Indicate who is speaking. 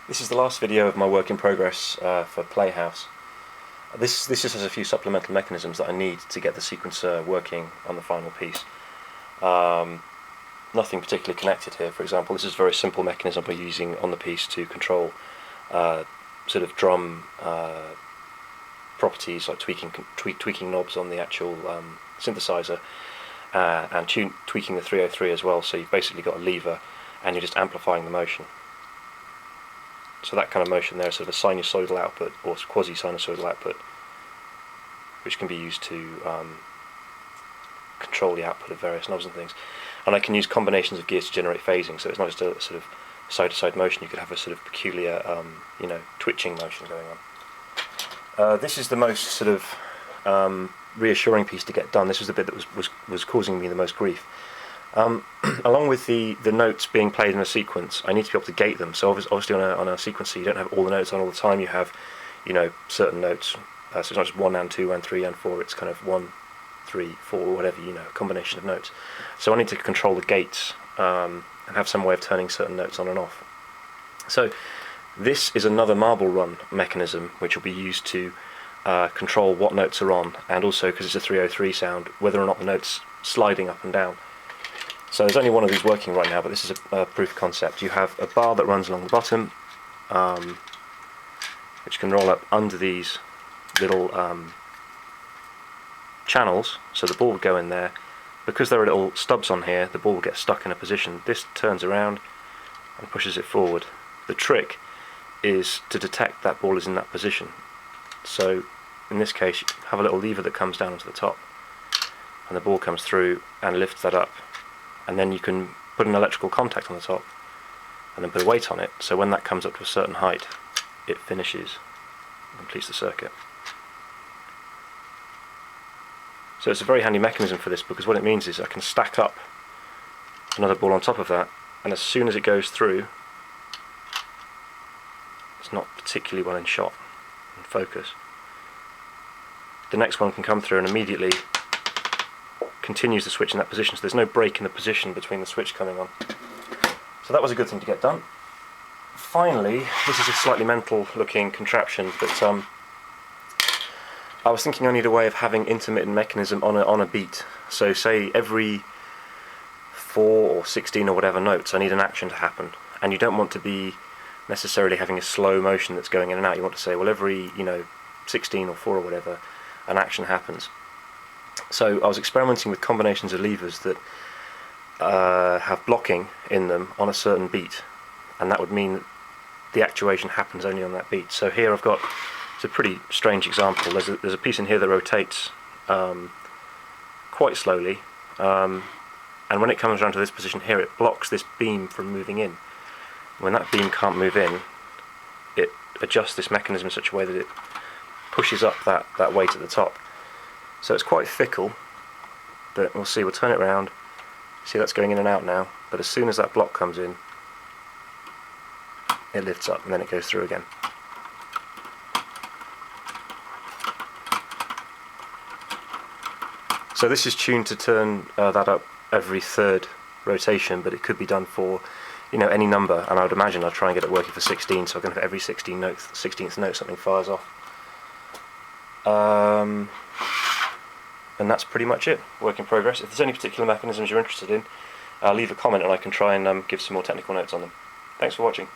Speaker 1: This is the last video of my work in progress for Playhouse. This just has a few supplemental mechanisms that I need to get the sequencer working on the final piece. Nothing particularly connected here. For example, this is a very simple mechanism we're using on the piece to control sort of drum properties, like tweaking knobs on the actual synthesizer, and tweaking the 303 as well. So you've basically got a lever and you're just amplifying the motion. So that kind of motion there is sort of a sinusoidal output, or quasi-sinusoidal output, which can be used to control the output of various knobs and things. And I can use combinations of gears to generate phasing, so it's not just a sort of side-to-side motion. You could have a sort of peculiar, twitching motion going on. This is the most sort of reassuring piece to get done. This was the bit that was causing me the most grief. Along with the notes being played in a sequence, I need to be able to gate them. So obviously on a sequencer you don't have all the notes on all the time. You have, certain notes. So it's not just 1 and 2 and 3 and 4. It's kind of 1, 3, 4, whatever, a combination of notes. So I need to control the gates and have some way of turning certain notes on and off. So this is another marble run mechanism which will be used to control what notes are on, and also, because it's a 303 sound, whether or not the notes sliding up and down. So there's only one of these working right now, but this is a proof of concept. You have a bar that runs along the bottom, which can roll up under these little channels, so the ball would go in there. Because there are little stubs on here, the ball will get stuck in a position. This turns around and pushes it forward. The trick is to detect that ball is in that position. So in this case, you have a little lever that comes down onto the top, and the ball comes through and lifts that up. And then you can put an electrical contact on the top and then put a weight on it, so when that comes up to a certain height it finishes and completes the circuit. So it's a very handy mechanism for this, because what it means is I can stack up another ball on top of that, and as soon as it goes through, it's not particularly well in shot and focus, the next one can come through and immediately continues the switch in that position, so there's no break in the position between the switch coming on. So that was a good thing to get done. Finally, this is a slightly mental looking contraption, but I was thinking I need a way of having intermittent mechanism on a beat. So say every 4 or 16 or whatever notes I need an action to happen, and you don't want to be necessarily having a slow motion that's going in and out. You want to say, well, every 16 or 4 or whatever an action happens. So I was experimenting with combinations of levers that have blocking in them on a certain beat, and that would mean that the actuation happens only on that beat. So here I've got, it's a pretty strange example. There's a piece in here that rotates quite slowly, and when it comes around to this position here, it blocks this beam from moving in. When that beam can't move in, it adjusts this mechanism in such a way that it pushes up that weight at the top. So it's quite fickle, but we'll see. We'll turn it around. See, that's going in and out now, but as soon as that block comes in, it lifts up and then it goes through again. So this is tuned to turn that up every 3rd rotation, but it could be done for any number, and I would imagine I'll try and get it working for 16, so I'm going to have every 16th note something fires off. And that's pretty much it. Work in progress. If there's any particular mechanisms you're interested in, leave a comment and I can try and give some more technical notes on them. Thanks for watching.